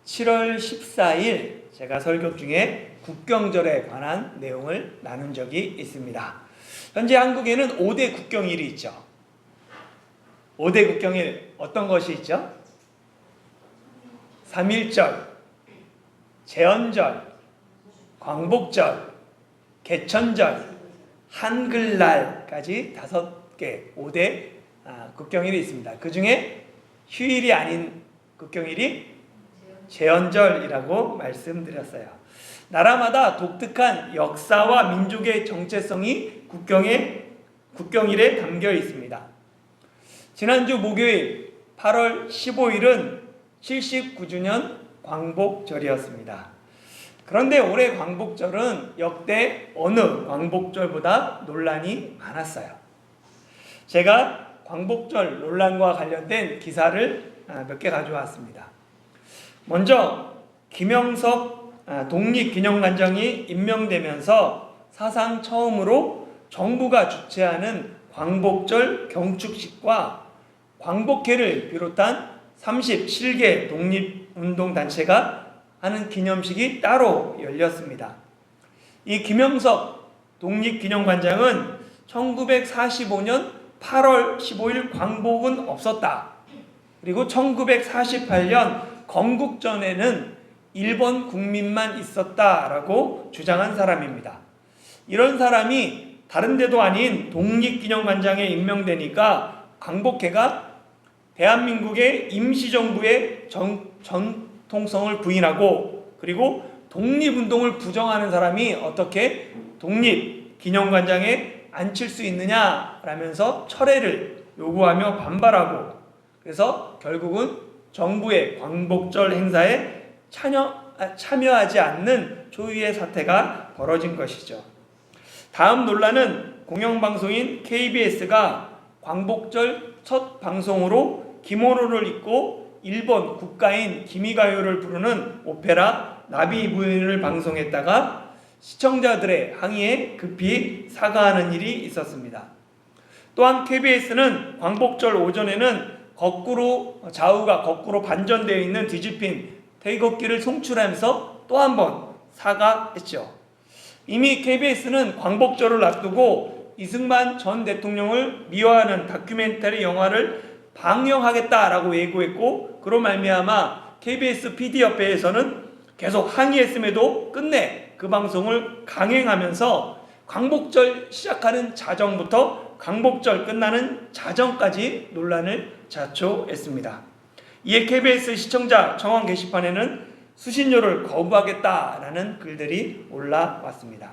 7월 14일 제가 설교 중에 국경절에 관한 내용을 나눈 적이 있습니다. 현재 한국에는 5대 국경일이 있죠. 5대 국경일 어떤 것이 있죠? 3.1절, 제헌절, 광복절, 개천절, 한글날까지 5개 5대 국경일이 있습니다. 그 중에 휴일이 아닌 국경일이 제헌절이라고 말씀드렸어요. 나라마다 독특한 역사와 민족의 정체성이 국경일에 담겨 있습니다. 지난주 목요일 8월 15일은 79주년 광복절이었습니다. 그런데 올해 광복절은 역대 어느 광복절보다 논란이 많았어요. 제가 광복절 논란과 관련된 기사를 몇 개 가져왔습니다. 먼저 김영석 독립기념관장이 임명되면서 사상 처음으로 정부가 주최하는 광복절 경축식과 광복회를 비롯한 37개 독립운동단체가 하는 기념식이 따로 열렸습니다. 이 김영석 독립기념관장은 1945년 8월 15일 광복은 없었다. 그리고 1948년 건국전에는 일본 국민만 있었다라고 주장한 사람입니다. 이런 사람이 다른 데도 아닌 독립기념관장에 임명되니까 광복회가 대한민국의 임시정부의 전통성을 부인하고 그리고 독립운동을 부정하는 사람이 어떻게 독립기념관장에 앉힐 수 있느냐라면서 철회를 요구하며 반발하고 그래서 결국은 정부의 광복절 행사에 참여하지 않는 초유의 사태가 벌어진 것이죠. 다음 논란은 공영방송인 KBS가 광복절 첫 방송으로 기모노를 입고 일본 국가인 기미가요를 부르는 오페라 나비무인을 방송했다가 시청자들의 항의에 급히 사과하는 일이 있었습니다. 또한 KBS는 광복절 오전에는 좌우가 거꾸로 반전되어 있는 뒤집힌 태극기를 송출하면서 또 한 번 사과했죠. 이미 KBS는 광복절을 앞두고 이승만 전 대통령을 미화하는 다큐멘터리 영화를 방영하겠다라고 예고했고 그로 말미암아 KBS PD협회에서는 계속 항의했음에도 끝내 그 방송을 강행하면서 광복절 시작하는 자정부터 광복절 끝나는 자정까지 논란을 자초했습니다. 이에 KBS 시청자 정원 게시판에는 수신료를 거부하겠다라는 글들이 올라왔습니다.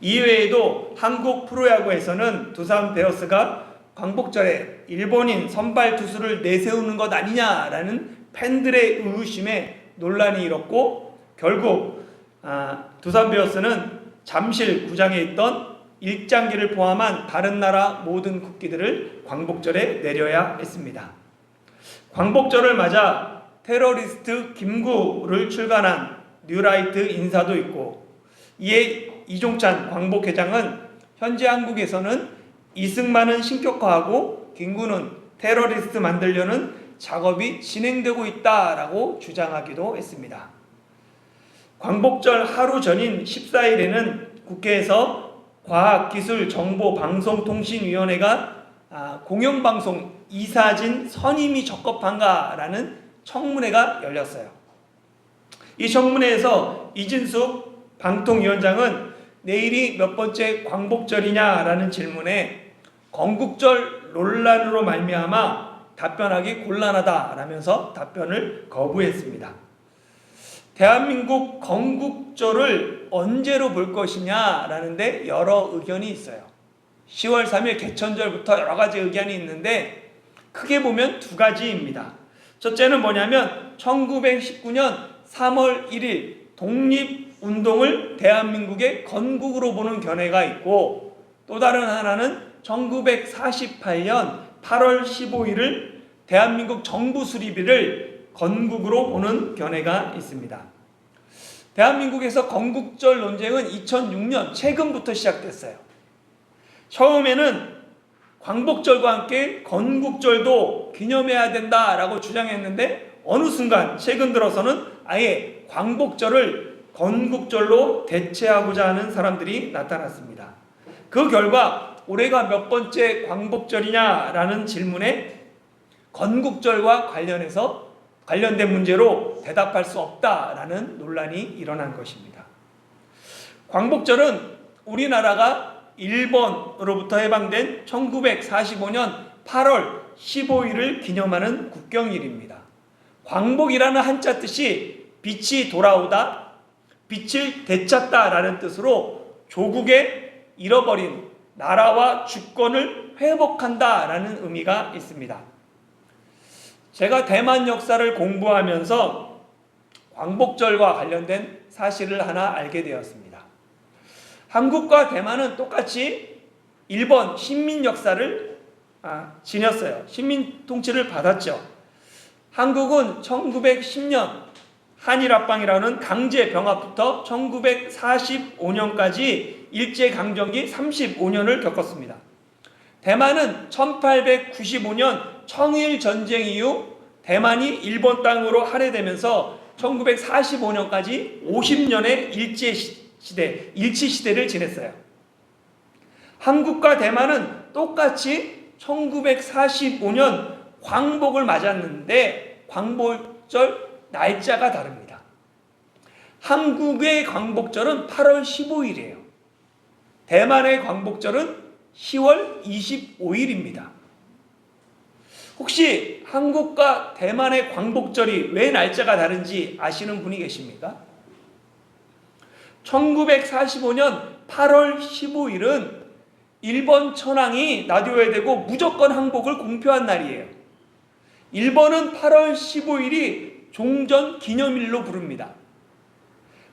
이외에도 한국 프로야구에서는 두산 베어스가 광복절에 일본인 선발 투수를 내세우는 것 아니냐라는 팬들의 의구심에 논란이 일었고 결국 두산 베어스는 잠실 구장에 있던 일장기를 포함한 다른 나라 모든 국기들을 광복절에 내려야 했습니다. 광복절을 맞아 테러리스트 김구를 출간한 뉴라이트 인사도 있고 이에 이종찬 광복회장은 현재 한국에서는 이승만은 신격화하고 김구는 테러리스트 만들려는 작업이 진행되고 있다라고 주장하기도 했습니다. 광복절 하루 전인 14일에는 국회에서 과학기술정보방송통신위원회가 공영방송 이사진 선임이 적법한가라는 청문회가 열렸어요. 이 청문회에서 이진숙 방통위원장은 내일이 몇 번째 광복절이냐라는 질문에 건국절 논란으로 말미암아 답변하기 곤란하다라면서 답변을 거부했습니다. 대한민국 건국절을 언제로 볼 것이냐라는데 여러 의견이 있어요. 10월 3일 개천절부터 여러 가지 의견이 있는데 크게 보면 두 가지입니다. 첫째는 뭐냐면 1919년 3월 1일 독립운동을 대한민국의 건국으로 보는 견해가 있고 또 다른 하나는 1948년 8월 15일을 대한민국 정부 수립일을 건국으로 보는 견해가 있습니다. 대한민국에서 건국절 논쟁은 2006년 최근부터 시작됐어요. 처음에는 광복절과 함께 건국절도 기념해야 된다라고 주장했는데 어느 순간 최근 들어서는 아예 광복절을 건국절로 대체하고자 하는 사람들이 나타났습니다. 그 결과 올해가 몇 번째 광복절이냐라는 질문에 건국절과 관련된 문제로 대답할 수 없다라는 논란이 일어난 것입니다. 광복절은 우리나라가 일본으로부터 해방된 1945년 8월 15일을 기념하는 국경일입니다. 광복이라는 한자 뜻이 빛이 돌아오다, 빛을 되찾다라는 뜻으로 조국의 잃어버린 나라와 주권을 회복한다라는 의미가 있습니다. 제가 대만 역사를 공부하면서 광복절과 관련된 사실을 하나 알게 되었습니다. 한국과 대만은 똑같이 일본 식민 역사를 지녔어요. 식민 통치를 받았죠. 한국은 1910년 한일합방이라는 강제 병합부터 1945년까지 일제강점기 35년을 겪었습니다. 대만은 1895년 청일전쟁 이후 대만이 일본 땅으로 할애되면서 1945년까지 50년의 일치시대를 지냈어요. 한국과 대만은 똑같이 1945년 광복을 맞았는데 광복절 날짜가 다릅니다. 한국의 광복절은 8월 15일이에요. 대만의 광복절은 10월 25일입니다. 혹시 한국과 대만의 광복절이 왜 날짜가 다른지 아시는 분이 계십니까? 1945년 8월 15일은 일본 천황이 나뉘어야 되고 무조건 항복을 공표한 날이에요. 일본은 8월 15일이 종전 기념일로 부릅니다.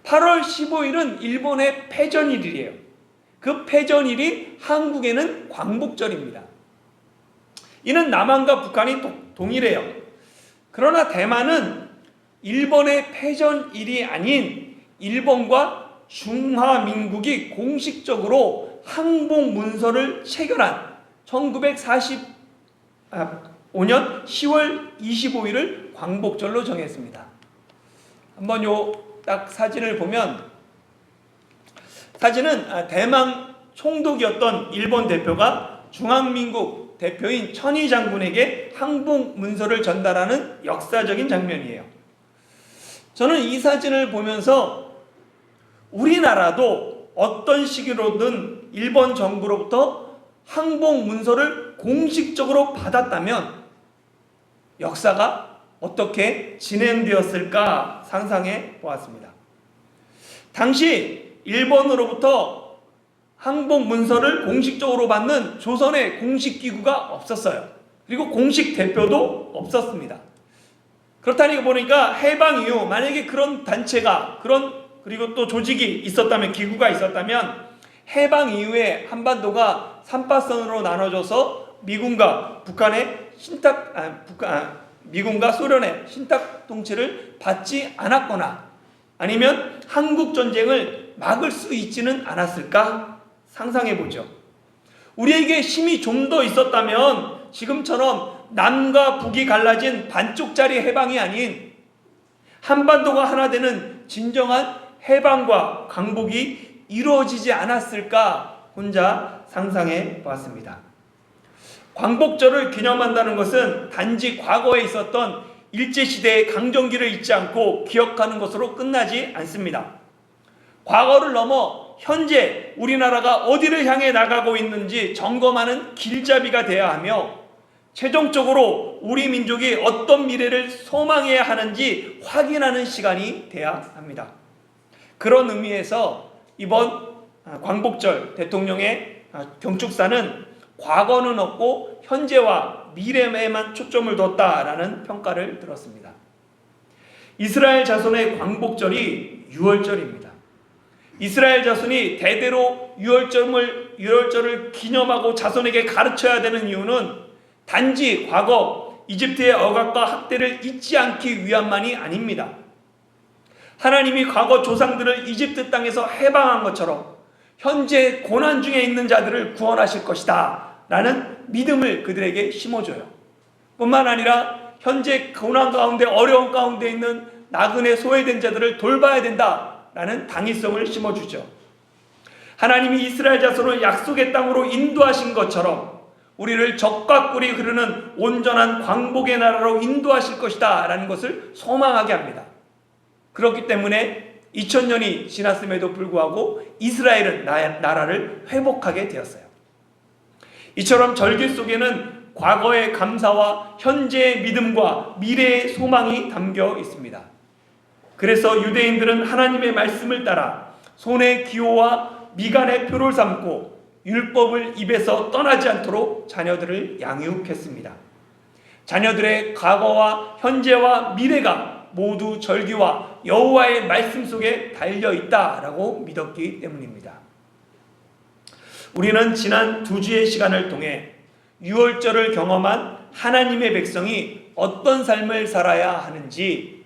8월 15일은 일본의 패전일이에요. 그 패전일이 한국에는 광복절입니다. 이는 남한과 북한이 동일해요. 그러나 대만은 일본의 패전일이 아닌 일본과 중화민국이 공식적으로 항복 문서를 체결한 1945년 10월 25일을 광복절로 정했습니다. 한번 딱 사진을 보면, 사진은 대만 총독이었던 일본 대표가 중화민국 대표인 천이 장군에게 항복 문서를 전달하는 역사적인 장면이에요. 저는 이 사진을 보면서 우리나라도 어떤 시기로든 일본 정부로부터 항복 문서를 공식적으로 받았다면 역사가 어떻게 진행되었을까 상상해 보았습니다. 당시 일본으로부터 항복 문서를 공식적으로 받는 조선의 공식 기구가 없었어요. 그리고 공식 대표도 없었습니다. 그렇다니 보니까 해방 이후 만약에 그런 단체가 그리고 또 조직이 있었다면, 기구가 있었다면 해방 이후에 한반도가 3파선으로 나눠져서 미군과 소련의 신탁 통치를 받지 않았거나 아니면 한국 전쟁을 막을 수 있지는 않았을까 상상해 보죠. 우리에게 힘이 좀 더 있었다면 지금처럼 남과 북이 갈라진 반쪽짜리 해방이 아닌 한반도가 하나 되는 진정한 해방과 광복이 이루어지지 않았을까 혼자 상상해 보았습니다. 광복절을 기념한다는 것은 단지 과거에 있었던 일제시대의 강점기를 잊지 않고 기억하는 것으로 끝나지 않습니다. 과거를 넘어 현재 우리나라가 어디를 향해 나가고 있는지 점검하는 길잡이가 되어야 하며, 최종적으로 우리 민족이 어떤 미래를 소망해야 하는지 확인하는 시간이 되어야 합니다. 그런 의미에서 이번 광복절 대통령의 경축사는 과거는 없고 현재와 미래에만 초점을 뒀다라는 평가를 들었습니다. 이스라엘 자손의 광복절이 유월절입니다. 이스라엘 자손이 대대로 유월절을 기념하고 자손에게 가르쳐야 되는 이유는 단지 과거 이집트의 억압과 학대를 잊지 않기 위함만이 아닙니다. 하나님이 과거 조상들을 이집트 땅에서 해방한 것처럼 현재 고난 중에 있는 자들을 구원하실 것이다 라는 믿음을 그들에게 심어줘요. 뿐만 아니라 현재 고난 가운데 어려운 가운데 있는 나그네 소외된 자들을 돌봐야 된다라는 당위성을 심어주죠. 하나님이 이스라엘 자손을 약속의 땅으로 인도하신 것처럼 우리를 적과 꿀이 흐르는 온전한 광복의 나라로 인도하실 것이다 라는 것을 소망하게 합니다. 그렇기 때문에 2000년이 지났음에도 불구하고 이스라엘은 나라를 회복하게 되었어요. 이처럼 절기 속에는 과거의 감사와 현재의 믿음과 미래의 소망이 담겨 있습니다. 그래서 유대인들은 하나님의 말씀을 따라 손의 기호와 미간의 표를 삼고 율법을 입에서 떠나지 않도록 자녀들을 양육했습니다. 자녀들의 과거와 현재와 미래가 모두 절기와 여호와의 말씀 속에 달려있다라고 믿었기 때문입니다. 우리는 지난 2주의 시간을 통해 유월절을 경험한 하나님의 백성이 어떤 삶을 살아야 하는지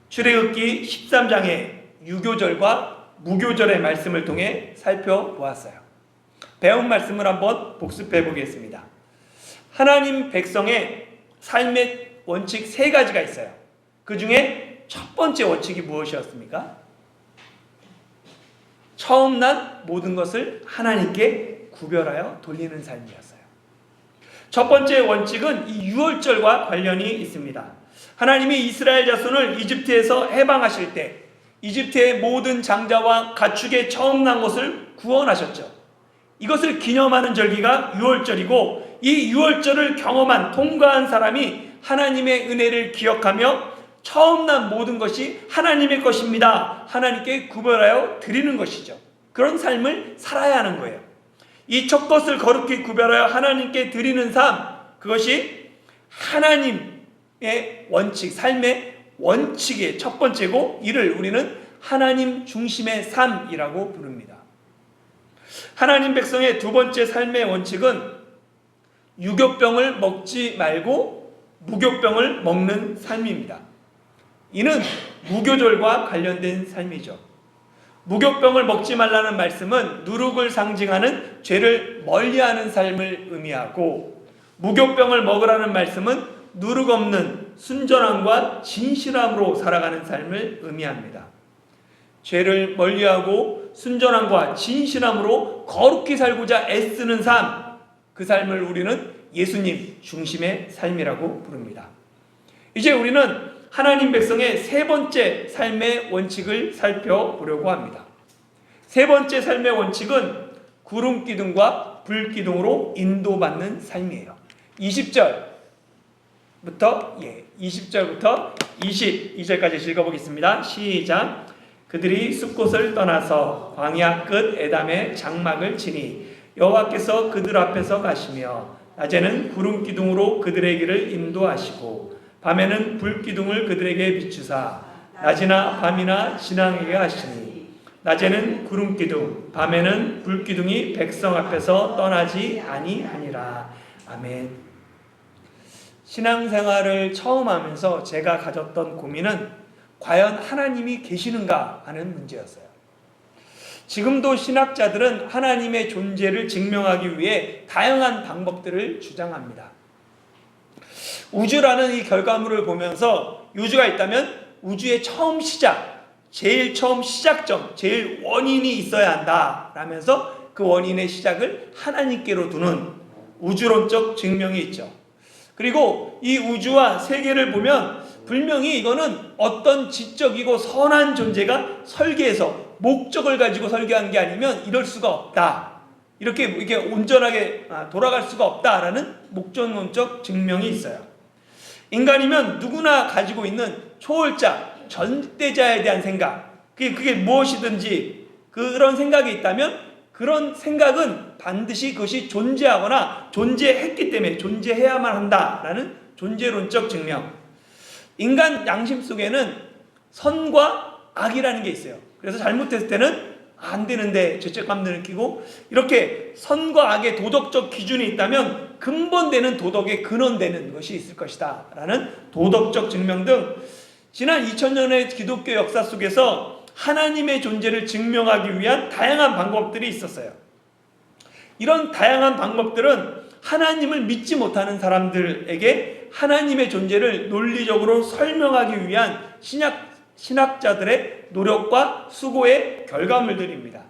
출애굽기 13장의 유교절과 무교절의 말씀을 통해 살펴보았어요. 배운 말씀을 한번 복습해 보겠습니다. 하나님 백성의 삶의 원칙 3가지가 있어요. 그 중에 첫 번째 원칙이 무엇이었습니까? 처음 난 모든 것을 하나님께 구별하여 돌리는 삶이었어요. 첫 번째 원칙은 이 유월절과 관련이 있습니다. 하나님이 이스라엘 자손을 이집트에서 해방하실 때 이집트의 모든 장자와 가축의 처음 난 것을 구원하셨죠. 이것을 기념하는 절기가 유월절이고 이 유월절을 경험한 통과한 사람이 하나님의 은혜를 기억하며 처음 난 모든 것이 하나님의 것입니다. 하나님께 구별하여 드리는 것이죠. 그런 삶을 살아야 하는 거예요. 이 첫 것을 거룩히 구별하여 하나님께 드리는 삶, 그것이 하나님의 원칙, 삶의 원칙의 첫 번째고 이를 우리는 하나님 중심의 삶이라고 부릅니다. 하나님 백성의 두 번째 삶의 원칙은 유교병을 먹지 말고 무교병을 먹는 삶입니다. 이는 무교절과 관련된 삶이죠. 무교병을 먹지 말라는 말씀은 누룩을 상징하는 죄를 멀리하는 삶을 의미하고 무교병을 먹으라는 말씀은 누룩 없는 순전함과 진실함으로 살아가는 삶을 의미합니다. 죄를 멀리하고 순전함과 진실함으로 거룩히 살고자 애쓰는 삶, 그 삶을 우리는 예수님 중심의 삶이라고 부릅니다. 이제 우리는 하나님 백성의 세 번째 삶의 원칙을 살펴보려고 합니다. 세 번째 삶의 원칙은 구름기둥과 불기둥으로 인도받는 삶이에요. 20절부터 22절까지 읽어보겠습니다. 시작. 그들이 숲곳을 떠나서 광야 끝 에담의 장막을 치니 여호와께서 그들 앞에서 가시며 낮에는 구름기둥으로 그들의 길을 인도하시고 밤에는 불기둥을 그들에게 비추사 낮이나 밤이나 지나가게 하시니 낮에는 구름기둥 밤에는 불기둥이 백성 앞에서 떠나지 아니하니라. 아멘. 신앙생활을 처음 하면서 제가 가졌던 고민은 과연 하나님이 계시는가 하는 문제였어요. 지금도 신학자들은 하나님의 존재를 증명하기 위해 다양한 방법들을 주장합니다. 우주라는 이 결과물을 보면서 우주가 있다면 우주의 처음 시작, 제일 처음 시작점, 제일 원인이 있어야 한다 라면서 그 원인의 시작을 하나님께로 두는 우주론적 증명이 있죠. 그리고 이 우주와 세계를 보면 분명히 이거는 어떤 지적이고 선한 존재가 설계해서 목적을 가지고 설계한 게 아니면 이럴 수가 없다. 이게 온전하게 돌아갈 수가 없다라는 목적론적 증명이 있어요. 인간이면 누구나 가지고 있는 초월자, 전대자에 대한 생각, 그게 무엇이든지 그런 생각이 있다면 그런 생각은 반드시 그것이 존재하거나 존재했기 때문에 존재해야만 한다라는 존재론적 증명. 인간 양심 속에는 선과 악이라는 게 있어요. 그래서 잘못했을 때는 안 되는데 죄책감을 느끼고 이렇게 선과 악의 도덕적 기준이 있다면 근본되는 도덕의 근원되는 것이 있을 것이다 라는 도덕적 증명 등 지난 2000년의 기독교 역사 속에서 하나님의 존재를 증명하기 위한 다양한 방법들이 있었어요. 이런 다양한 방법들은 하나님을 믿지 못하는 사람들에게 하나님의 존재를 논리적으로 설명하기 위한 신학자들의 노력과 수고의 결과물들입니다.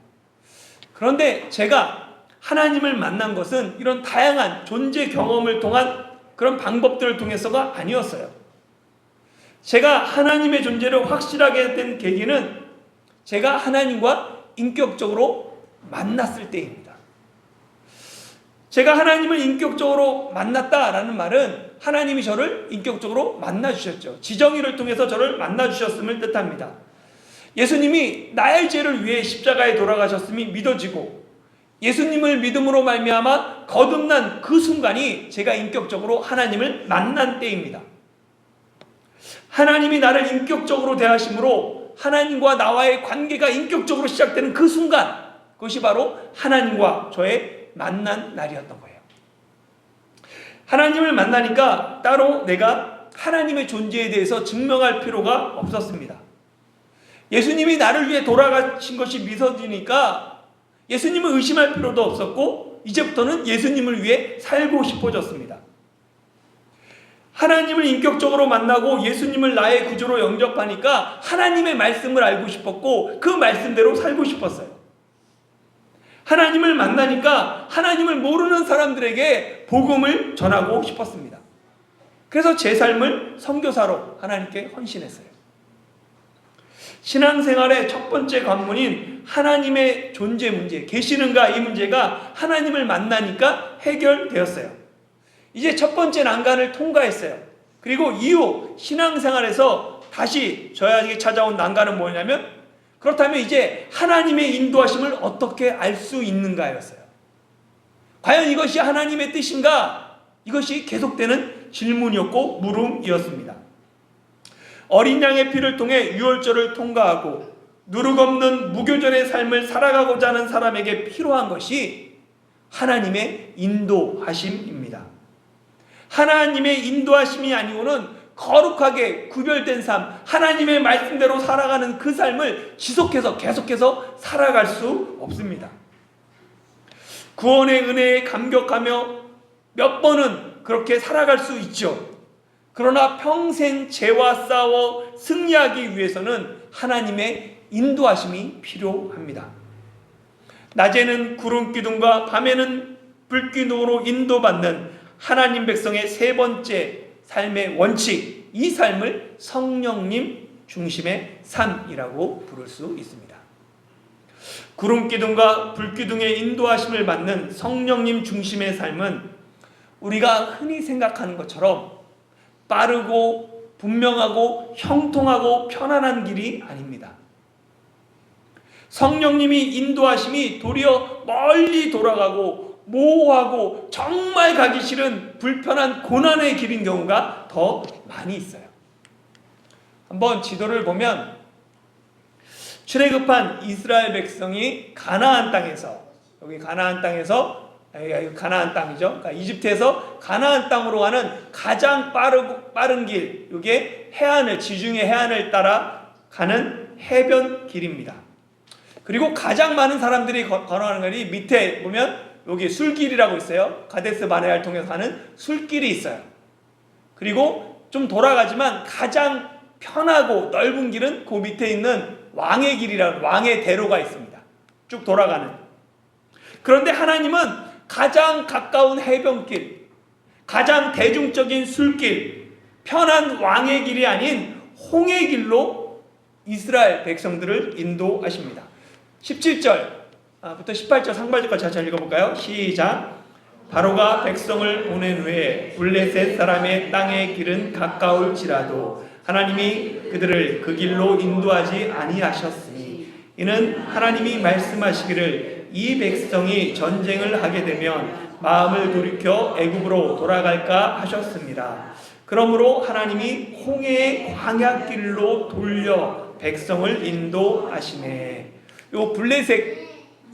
그런데 제가 하나님을 만난 것은 이런 다양한 존재 경험을 통한 그런 방법들을 통해서가 아니었어요. 제가 하나님의 존재를 확실하게 된 계기는 제가 하나님과 인격적으로 만났을 때입니다. 제가 하나님을 인격적으로 만났다라는 말은 하나님이 저를 인격적으로 만나주셨죠. 지정의를 통해서 저를 만나주셨음을 뜻합니다. 예수님이 나의 죄를 위해 십자가에 돌아가셨음이 믿어지고 예수님을 믿음으로 말미암아 거듭난 그 순간이 제가 인격적으로 하나님을 만난 때입니다. 하나님이 나를 인격적으로 대하심으로 하나님과 나와의 관계가 인격적으로 시작되는 그 순간, 그것이 바로 하나님과 저의 만난 날이었던 거예요. 하나님을 만나니까 따로 내가 하나님의 존재에 대해서 증명할 필요가 없었습니다. 예수님이 나를 위해 돌아가신 것이 믿어지니까 예수님을 의심할 필요도 없었고 이제부터는 예수님을 위해 살고 싶어졌습니다. 하나님을 인격적으로 만나고 예수님을 나의 구주로 영접하니까 하나님의 말씀을 알고 싶었고 그 말씀대로 살고 싶었어요. 하나님을 만나니까 하나님을 모르는 사람들에게 복음을 전하고 싶었습니다. 그래서 제 삶을 선교사로 하나님께 헌신했어요. 신앙생활의 첫 번째 관문인 하나님의 존재 문제, 계시는가 이 문제가 하나님을 만나니까 해결되었어요. 이제 첫 번째 난간을 통과했어요. 그리고 이후 신앙생활에서 다시 저에게 찾아온 난간은 뭐냐면, 그렇다면 이제 하나님의 인도하심을 어떻게 알 수 있는가였어요. 과연 이것이 하나님의 뜻인가? 이것이 계속되는 질문이었고 물음이었습니다. 어린 양의 피를 통해 유월절을 통과하고 누룩 없는 무교절의 삶을 살아가고자 하는 사람에게 필요한 것이 하나님의 인도하심입니다. 하나님의 인도하심이 아니고는 거룩하게 구별된 삶, 하나님의 말씀대로 살아가는 그 삶을 계속해서 살아갈 수 없습니다. 구원의 은혜에 감격하며 몇 번은 그렇게 살아갈 수 있죠. 그러나 평생 죄와 싸워 승리하기 위해서는 하나님의 인도하심이 필요합니다. 낮에는 구름 기둥과 밤에는 불기둥으로 인도받는 하나님 백성의 세 번째 삶의 원칙, 이 삶을 성령님 중심의 삶이라고 부를 수 있습니다. 구름 기둥과 불기둥의 인도하심을 받는 성령님 중심의 삶은 우리가 흔히 생각하는 것처럼 빠르고 분명하고 형통하고 편안한 길이 아닙니다. 성령님이 인도하심이 도리어 멀리 돌아가고 모호하고 정말 가기 싫은 불편한 고난의 길인 경우가 더 많이 있어요. 한번 지도를 보면 출애굽한 이스라엘 백성이 가나안 땅에서, 여기 가나안 땅에서, 가나안 땅이죠. 그러니까 이집트에서 가나안 땅으로 가는 가장 빠른 길, 이게 해안을, 지중해 해안을 따라 가는 해변 길입니다. 그리고 가장 많은 사람들이 걸어가는 길이 밑에 보면 여기 술길이라고 있어요. 가데스 바네아를 통해서 가는 술길이 있어요. 그리고 좀 돌아가지만 가장 편하고 넓은 길은 그 밑에 있는 왕의 길이라는 왕의 대로가 있습니다. 쭉 돌아가는. 그런데 하나님은 가장 가까운 해변길, 가장 대중적인 술길, 편한 왕의 길이 아닌 홍해 길로 이스라엘 백성들을 인도하십니다. 17절부터 18절 상반절까지 같이 읽어볼까요? 시작. 바로가 백성을 보낸 후에 블레셋 사람의 땅의 길은 가까울지라도 하나님이 그들을 그 길로 인도하지 아니하셨으니 이는 하나님이 말씀하시기를 이 백성이 전쟁을 하게 되면 마음을 돌이켜 애굽으로 돌아갈까 하셨습니다. 그러므로 하나님이 홍해의 광야길로 돌려 백성을 인도하시네. 요 블레셋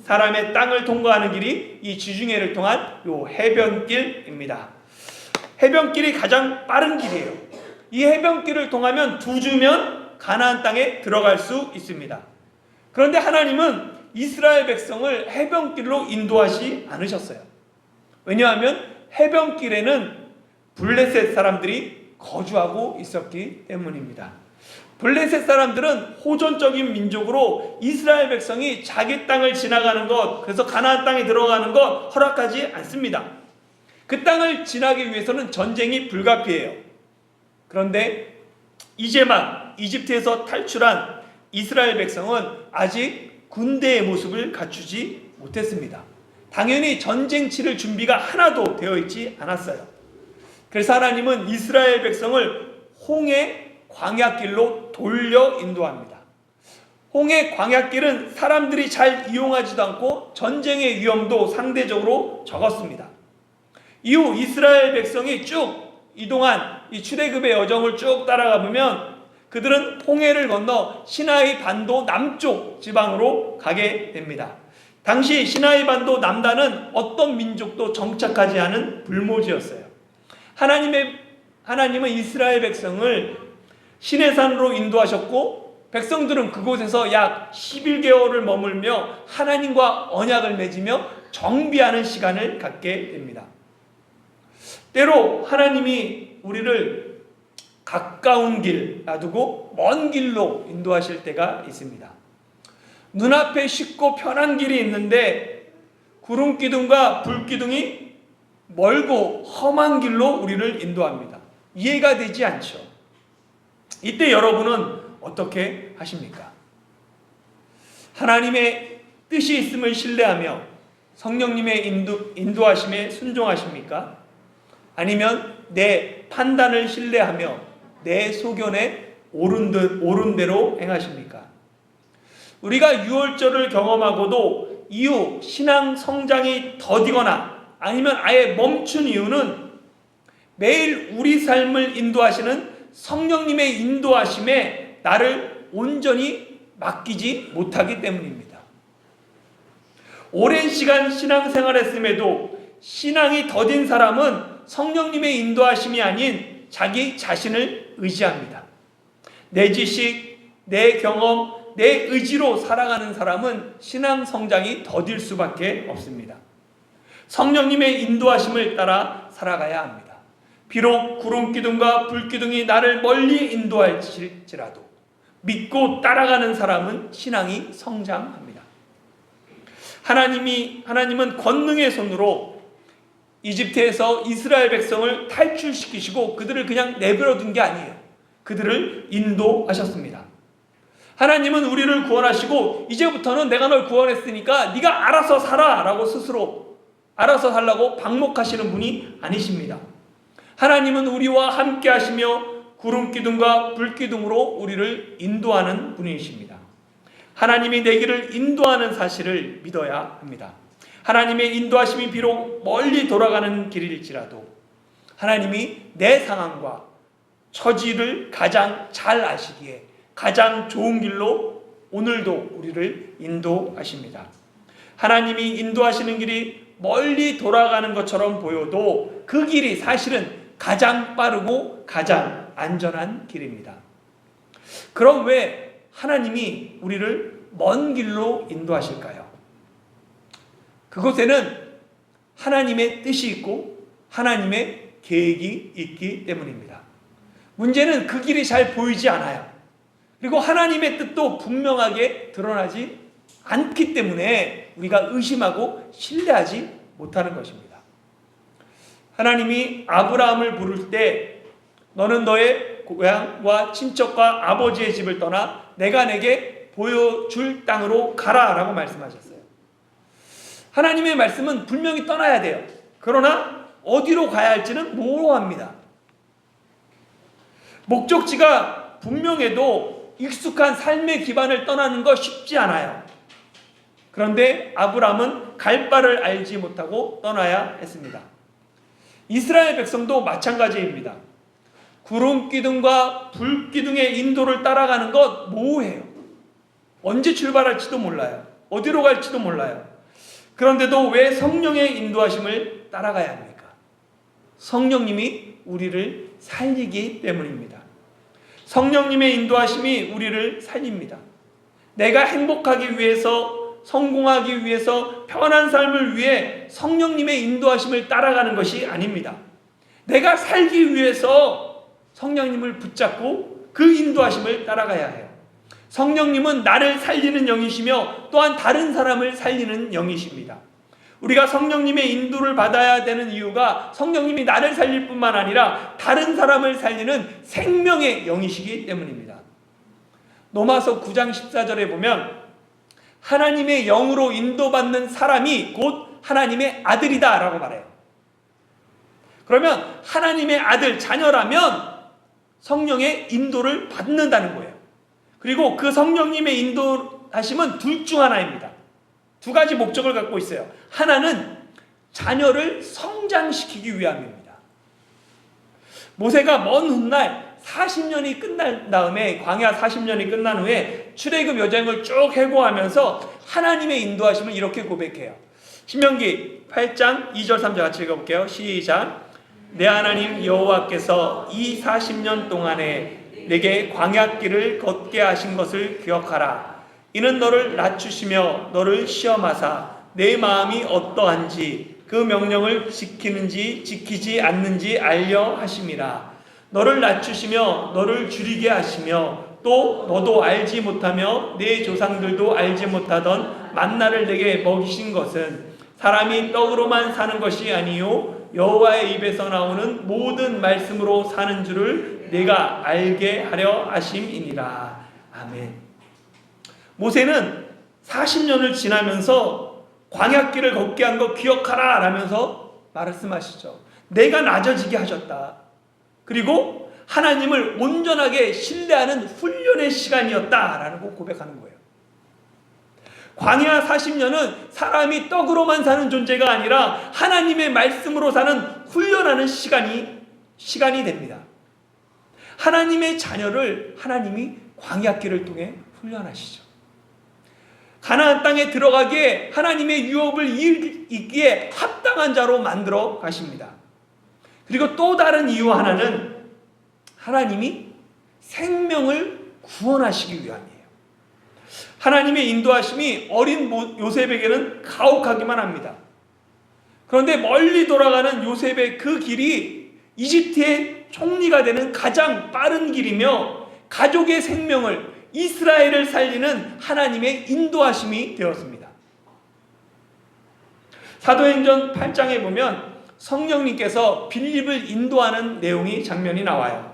사람의 땅을 통과하는 길이 이 지중해를 통한 요 해변길입니다. 해변길이 가장 빠른 길이에요. 이 해변길을 통하면 2주면 가나안 땅에 들어갈 수 있습니다. 그런데 하나님은 이스라엘 백성을 해변길로 인도하지 않으셨어요. 왜냐하면 해변길에는 블레셋 사람들이 거주하고 있었기 때문입니다. 블레셋 사람들은 호전적인 민족으로 이스라엘 백성이 자기 땅을 지나가는 것, 그래서 가나안 땅에 들어가는 것 허락하지 않습니다. 그 땅을 지나기 위해서는 전쟁이 불가피해요. 그런데 이제 막 이집트에서 탈출한 이스라엘 백성은 아직 군대의 모습을 갖추지 못했습니다. 당연히 전쟁 치를 준비가 하나도 되어 있지 않았어요. 그래서 하나님은 이스라엘 백성을 홍해 광야길로 돌려 인도합니다. 홍해 광야길은 사람들이 잘 이용하지도 않고 전쟁의 위험도 상대적으로 적었습니다. 이후 이스라엘 백성이 쭉 이동한 이 출애굽의 여정을 쭉 따라가 보면 그들은 홍해를 건너 시나이 반도 남쪽 지방으로 가게 됩니다. 당시 시나이 반도 남단은 어떤 민족도 정착하지 않은 불모지였어요. 하나님은 이스라엘 백성을 시내산으로 인도하셨고 백성들은 그곳에서 약 11개월을 머물며 하나님과 언약을 맺으며 정비하는 시간을 갖게 됩니다. 때로 하나님이 우리를 가까운 길 놔두고 먼 길로 인도하실 때가 있습니다. 눈앞에 쉽고 편한 길이 있는데 구름기둥과 불기둥이 멀고 험한 길로 우리를 인도합니다. 이해가 되지 않죠. 이때 여러분은 어떻게 하십니까? 하나님의 뜻이 있음을 신뢰하며 성령님의 인도하심에 순종하십니까? 아니면 내 판단을 신뢰하며 내 소견에 옳은 대로 행하십니까? 우리가 유월절을 경험하고도 이후 신앙 성장이 더디거나 아니면 아예 멈춘 이유는 매일 우리 삶을 인도하시는 성령님의 인도하심에 나를 온전히 맡기지 못하기 때문입니다. 오랜 시간 신앙생활했음에도 신앙이 더딘 사람은 성령님의 인도하심이 아닌 자기 자신을 의지합니다. 내 지식, 내 경험, 내 의지로 살아가는 사람은 신앙 성장이 더딜 수밖에 없습니다. 성령님의 인도하심을 따라 살아가야 합니다. 비록 구름기둥과 불기둥이 나를 멀리 인도할지라도 믿고 따라가는 사람은 신앙이 성장합니다. 하나님은 권능의 손으로 이집트에서 이스라엘 백성을 탈출시키시고 그들을 그냥 내버려 둔 게 아니에요. 그들을 인도하셨습니다. 하나님은 우리를 구원하시고 이제부터는 내가 널 구원했으니까 네가 알아서 살아 라고 스스로 알아서 살라고 방목하시는 분이 아니십니다. 하나님은 우리와 함께 하시며 구름기둥과 불기둥으로 우리를 인도하는 분이십니다. 하나님이 내 길을 인도하는 사실을 믿어야 합니다. 하나님의 인도하심이 비록 멀리 돌아가는 길일지라도 하나님이 내 상황과 처지를 가장 잘 아시기에 가장 좋은 길로 오늘도 우리를 인도하십니다. 하나님이 인도하시는 길이 멀리 돌아가는 것처럼 보여도 그 길이 사실은 가장 빠르고 가장 안전한 길입니다. 그럼 왜 하나님이 우리를 먼 길로 인도하실까요? 그곳에는 하나님의 뜻이 있고 하나님의 계획이 있기 때문입니다. 문제는 그 길이 잘 보이지 않아요. 그리고 하나님의 뜻도 분명하게 드러나지 않기 때문에 우리가 의심하고 신뢰하지 못하는 것입니다. 하나님이 아브라함을 부를 때 너는 너의 고향과 친척과 아버지의 집을 떠나 내가 내게 보여줄 땅으로 가라 라고 말씀하셨어요. 하나님의 말씀은 분명히 떠나야 돼요. 그러나 어디로 가야 할지는 모호합니다. 목적지가 분명해도 익숙한 삶의 기반을 떠나는 거 쉽지 않아요. 그런데 아브라함은 갈 바를 알지 못하고 떠나야 했습니다. 이스라엘 백성도 마찬가지입니다. 구름기둥과 불기둥의 인도를 따라가는 것 모호해요. 언제 출발할지도 몰라요. 어디로 갈지도 몰라요. 그런데도 왜 성령의 인도하심을 따라가야 합니까? 성령님이 우리를 살리기 때문입니다. 성령님의 인도하심이 우리를 살립니다. 내가 행복하기 위해서, 성공하기 위해서, 편한 삶을 위해 성령님의 인도하심을 따라가는 것이 아닙니다. 내가 살기 위해서 성령님을 붙잡고 그 인도하심을 따라가야 해요. 성령님은 나를 살리는 영이시며 또한 다른 사람을 살리는 영이십니다. 우리가 성령님의 인도를 받아야 되는 이유가 성령님이 나를 살릴 뿐만 아니라 다른 사람을 살리는 생명의 영이시기 때문입니다. 로마서 9장 14절에 보면 하나님의 영으로 인도받는 사람이 곧 하나님의 아들이다 라고 말해요. 그러면 하나님의 아들, 자녀라면 성령의 인도를 받는다는 거예요. 그리고 그 성령님의 인도하심은 둘 중 하나입니다. 두 가지 목적을 갖고 있어요. 하나는 자녀를 성장시키기 위함입니다. 모세가 먼 훗날 40년이 끝난 다음에, 광야 40년이 끝난 후에 출애굽 여정을 쭉 해고하면서 하나님의 인도하심을 이렇게 고백해요. 신명기 8장 2절 3절 같이 읽어볼게요. 시작. 내 하나님 여호와께서 이 40년 동안에 내게 광야길을 걷게 하신 것을 기억하라. 이는 너를 낮추시며 너를 시험하사 내 마음이 어떠한지 그 명령을 지키는지 지키지 않는지 알려 하심이라. 너를 낮추시며 너를 줄이게 하시며 또 너도 알지 못하며 내 조상들도 알지 못하던 만나를 내게 먹이신 것은 사람이 떡으로만 사는 것이 아니요 여호와의 입에서 나오는 모든 말씀으로 사는 줄을 내가 알게 하려 하심이니라. 아멘. 모세는 40년을 지나면서 광야길을 걷게 한 거 기억하라 라면서 말씀하시죠. 내가 낮아지게 하셨다. 그리고 하나님을 온전하게 신뢰하는 훈련의 시간이었다라고 고백하는 거예요. 광야 40년은 사람이 떡으로만 사는 존재가 아니라 하나님의 말씀으로 사는 훈련하는 시간이 됩니다. 하나님의 자녀를 하나님이 광야길을 통해 훈련하시죠. 가나안 땅에 들어가기에 하나님의 유업을 이기에 합당한 자로 만들어 가십니다. 그리고 또 다른 이유 하나는 하나님이 생명을 구원하시기 위함이에요. 하나님의 인도하심이 어린 요셉에게는 가혹하기만 합니다. 그런데 멀리 돌아가는 요셉의 그 길이 이집트의 총리가 되는 가장 빠른 길이며 가족의 생명을, 이스라엘을 살리는 하나님의 인도하심이 되었습니다. 사도행전 8장에 보면 성령님께서 빌립을 인도하는 내용이 장면이 나와요.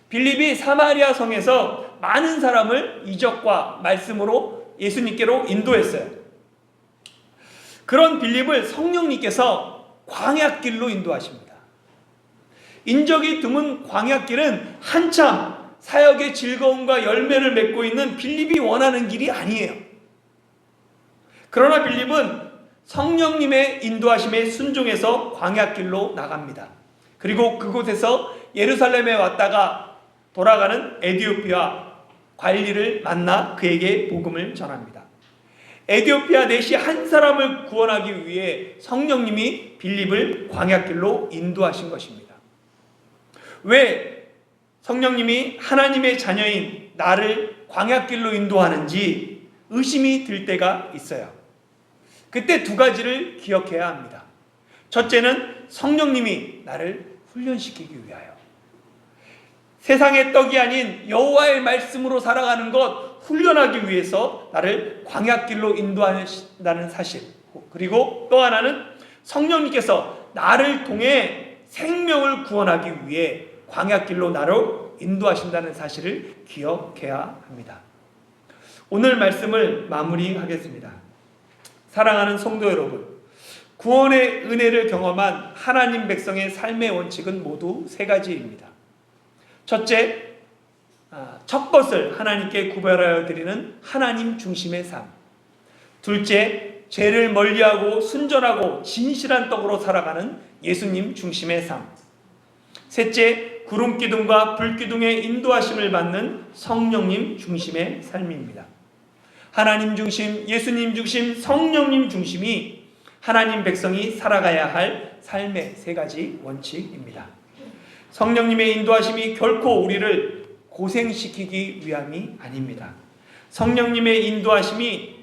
빌립이 사마리아 성에서 많은 사람을 이적과 말씀으로 예수님께로 인도했어요. 그런 빌립을 성령님께서 광야길로 인도하십니다. 인적이 드문 광야길은 한참 사역의 즐거움과 열매를 맺고 있는 빌립이 원하는 길이 아니에요. 그러나 빌립은 성령님의 인도하심에 순종해서 광야길로 나갑니다. 그리고 그곳에서 예루살렘에 왔다가 돌아가는 에디오피아 관리를 만나 그에게 복음을 전합니다. 에디오피아 내시 한 사람을 구원하기 위해 성령님이 빌립을 광야길로 인도하신 것입니다. 왜 성령님이 하나님의 자녀인 나를 광야길로 인도하는지 의심이 들 때가 있어요. 그때 두 가지를 기억해야 합니다. 첫째는 성령님이 나를 훈련시키기 위하여. 세상의 떡이 아닌 여호와의 말씀으로 살아가는 것 훈련하기 위해서 나를 광야길로 인도한다는 사실. 그리고 또 하나는 성령님께서 나를 통해 생명을 구원하기 위해 광야길로 나를 인도하신다는 사실을 기억해야 합니다. 오늘 말씀을 마무리하겠습니다. 사랑하는 성도 여러분, 구원의 은혜를 경험한 하나님 백성의 삶의 원칙은 모두 세 가지입니다. 첫째, 첫 것을 하나님께 구별하여 드리는 하나님 중심의 삶. 둘째, 죄를 멀리하고 순전하고 진실한 떡으로 살아가는 예수님 중심의 삶. 셋째, 구름기둥과 불기둥의 인도하심을 받는 성령님 중심의 삶입니다. 하나님 중심, 예수님 중심, 성령님 중심이 하나님 백성이 살아가야 할 삶의 세 가지 원칙입니다. 성령님의 인도하심이 결코 우리를 고생시키기 위함이 아닙니다. 성령님의 인도하심이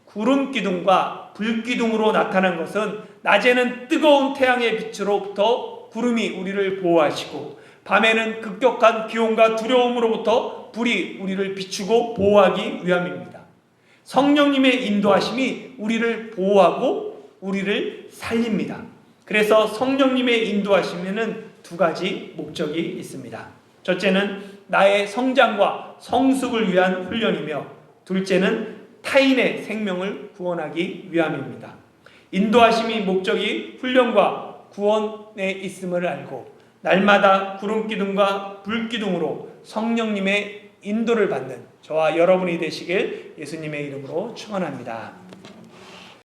구름기둥과 불기둥으로 나타난 것은 낮에는 뜨거운 태양의 빛으로부터 구름이 우리를 보호하시고 밤에는 급격한 기온과 두려움으로부터 불이 우리를 비추고 보호하기 위함입니다. 성령님의 인도하심이 우리를 보호하고 우리를 살립니다. 그래서 성령님의 인도하심에는 두 가지 목적이 있습니다. 첫째는 나의 성장과 성숙을 위한 훈련이며 둘째는 타인의 생명을 구원하기 위함입니다. 인도하심이 목적이 훈련과 구원에 있음을 알고 날마다 구름기둥과 불기둥으로 성령님의 인도를 받는 저와 여러분이 되시길 예수님의 이름으로 축원합니다.